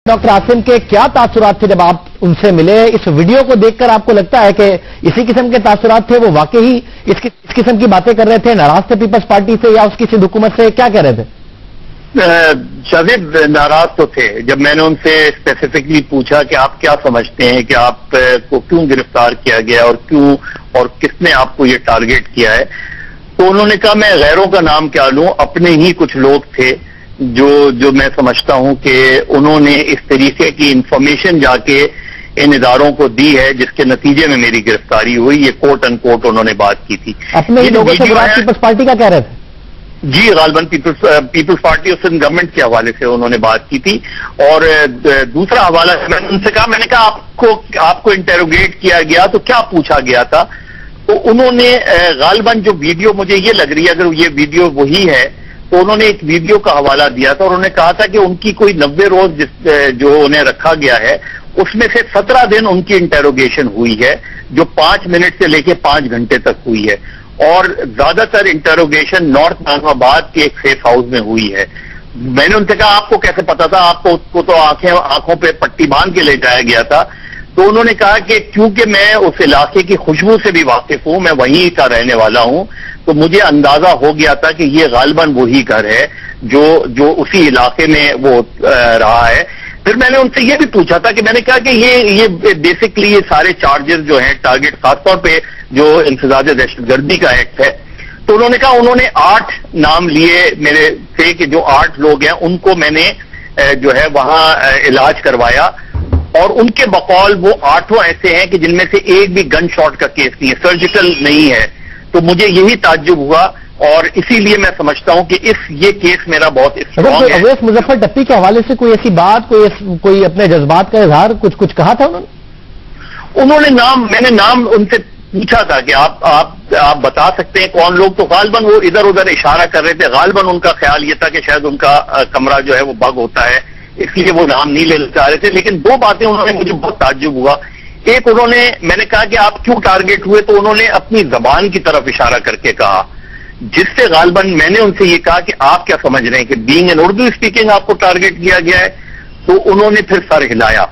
Doctor Asim के क्या तासुरात थे जब आप उनसे मिले? इस वीडियो को देखकर आपको लगता है कि इसी किस्म के तासुरात थे, वो वाकई ही इस किस्म की बातें कर रहे थे, नाराज थे पीपल्स पार्टी से या उसकी सिंध हुकूमत से, क्या कह रहे थे? शाहिद नाराज तो थे। जब मैंने उनसे स्पेसिफिकली पूछा कि आप क्या समझते हैं कि आपको क्यों गिरफ्तार किया गया और क्यों और किसने आपको ये टारगेट किया है, तो उन्होंने कहा मैं गैरों का नाम क्या लूं, अपने ही कुछ लोग थे जो मैं समझता हूं कि उन्होंने इस तरीके की इंफॉर्मेशन जाके इन इदारों को दी है जिसके नतीजे में मेरी गिरफ्तारी हुई। ये कोट अनकोट उन्होंने बात की थी। अपने ही लोगों से पीपल्स पार्टी का कह रहे थे? जी, गालबन पीपल्स पार्टी और सिंध गवर्नमेंट के हवाले से उन्होंने बात की थी। और दूसरा हवाला मैंने उनसे कहा, मैंने कहा आपको इंटेरोगेट किया गया तो क्या पूछा गया था? तो उन्होंने गालबन जो वीडियो मुझे ये लग रही है अगर ये वीडियो वही है तो उन्होंने एक वीडियो का हवाला दिया था और उन्होंने कहा था कि उनकी कोई 90 रोज जो उन्हें रखा गया है उसमें से 17 दिन उनकी इंटेरोगेशन हुई है, जो 5 मिनट से लेकर 5 घंटे तक हुई है। और ज्यादातर इंटेरोगेशन नॉर्थ नाजमाबाद के एक सेफ हाउस में हुई है। मैंने उनसे कहा आपको कैसे पता था? आपको तो आंखों पे पट्टी बांध के ले जाया गया था। तो उन्होंने कहा कि क्योंकि मैं उस इलाके की खुशबू से भी वाकिफ हूं, मैं वहीं का रहने वाला हूं, तो मुझे अंदाजा हो गया था कि ये गालबन वही घर है जो उसी इलाके में वो रहा है। फिर मैंने उनसे ये भी पूछा था कि मैंने कहा कि ये बेसिकली ये सारे चार्जेस जो हैं, टारगेट खासतौर पे जो इंसदाद दहशतगर्दी का एक्ट है, तो उन्होंने कहा उन्होंने 8 नाम लिए मेरे से कि जो 8 लोग हैं उनको मैंने जो है वहां इलाज करवाया और उनके बकौल वो 8 ऐसे हैं कि जिनमें से एक भी गन शॉट का केस नहीं है, सर्जिकल नहीं है। तो मुझे यही ताज्जुब हुआ और इसीलिए मैं समझता हूं कि ये केस मेरा बहुत स्ट्रांग है। अवैस मुजफ्फर टप्पी के हवाले से कोई ऐसी बात, कोई अपने जज्बात का इजहार कुछ कहा था उन्होंने? मैंने नाम उनसे पूछा था कि आप बता सकते हैं कौन लोग, तो गालबन वो इधर उधर इशारा कर रहे थे। गालबन उनका ख्याल ये था कि शायद उनका कमरा जो है वो बग होता है, इसलिए वो नाम नहीं लेना चाह रहे थे। लेकिन 2 बातें उन्होंने मुझे बहुत ताज्जुब हुआ। एक, मैंने कहा कि आप क्यों टारगेट हुए, तो उन्होंने अपनी जबान की तरफ इशारा करके कहा, जिससे गालबन मैंने उनसे ये कहा कि आप क्या समझ रहे हैं कि बीइंग एन उर्दू स्पीकिंग आपको टारगेट किया गया है? तो उन्होंने फिर सर हिलाया।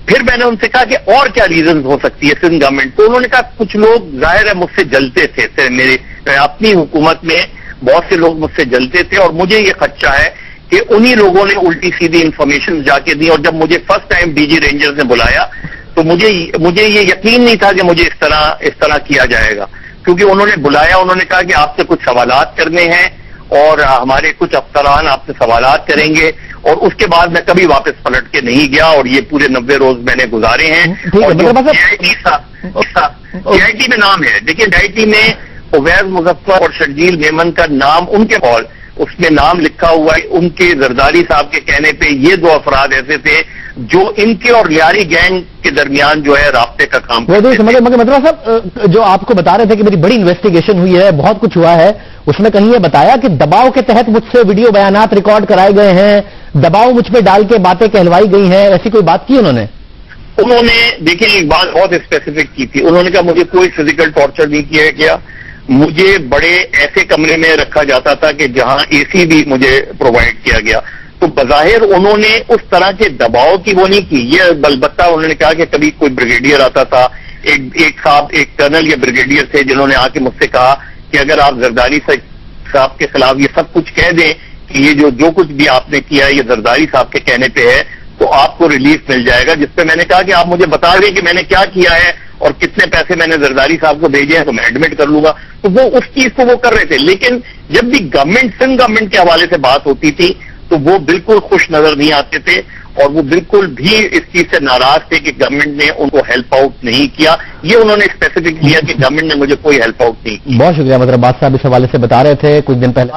फिर मैंने उनसे कहा कि और क्या रीजन हो सकती है सिंध गवर्नमेंट? तो उन्होंने कहा कुछ लोग जाहिर है मुझसे जलते थे, मेरे अपनी हुकूमत में बहुत से लोग मुझसे जलते थे और मुझे ये खदशा है कि उन्हीं लोगों ने उल्टी सीधी इंफॉर्मेशन जाके दी। और जब मुझे फर्स्ट टाइम डीजी रेंजर्स ने बुलाया तो मुझे ये यकीन नहीं था कि मुझे इस तरह किया जाएगा, क्योंकि उन्होंने बुलाया, उन्होंने कहा कि आपसे कुछ सवालात करने हैं और हमारे कुछ अफसरान आपसे सवालात करेंगे। और उसके बाद मैं कभी वापस पलट के नहीं गया और ये पूरे 90 रोज मैंने गुजारे हैं। और CIT में नाम है, देखिए CIT में अवैस मुजफ्फर और शर्जील मेमन का नाम उनके कॉल उसमें नाम लिखा हुआ है। उनके जरदारी साहब के कहने पे ये 2 अफराद ऐसे थे जो इनके और लियारी गैंग के दरमियान जो है राब्ते का काम करते थे। मगर मतलब साहब जो आपको बता रहे थे कि मेरी बड़ी इन्वेस्टिगेशन हुई है, बहुत कुछ हुआ है, उसमें कहीं ये बताया कि दबाव के तहत मुझसे वीडियो बयानात रिकॉर्ड कराए गए हैं, दबाव मुझ पे डाल के बातें कहलवाई गई हैं, ऐसी कोई बात की उन्होंने? देखिए एक बात बहुत स्पेसिफिक की थी। उन्होंने कहा मुझे कोई फिजिकल टॉर्चर नहीं किया गया, मुझे बड़े ऐसे कमरे में रखा जाता था कि जहां AC भी मुझे प्रोवाइड किया गया। तो बज़ाहिर उन्होंने उस तरह के दबाव की वो नहीं की। ये बलबत्ता उन्होंने कहा कि कभी कोई ब्रिगेडियर आता था, एक कर्नल या ब्रिगेडियर थे जिन्होंने आके मुझसे कहा कि अगर आप जरदारी साहब के खिलाफ ये सब कुछ कह दें कि ये जो कुछ भी आपने किया है ये जरदारी साहब के कहने पे है तो आपको रिलीफ मिल जाएगा। जिसपे मैंने कहा कि आप मुझे बता दें कि मैंने क्या किया है और कितने पैसे मैंने जरदारी साहब को भेजे हैं तो मैं एडमिट कर लूंगा। तो वो उस चीज को वो कर रहे थे। लेकिन जब भी सिंध गवर्नमेंट के हवाले से बात होती थी तो वो बिल्कुल खुश नजर नहीं आते थे और वो बिल्कुल भी इस चीज से नाराज थे कि गवर्नमेंट ने उनको हेल्प आउट नहीं किया। ये उन्होंने स्पेसिफिक किया कि गवर्नमेंट ने मुझे कोई हेल्प आउट नहीं किया। बहुत शुक्रिया मतलब बात साहब इस हवाले से बता रहे थे कुछ दिन पहले।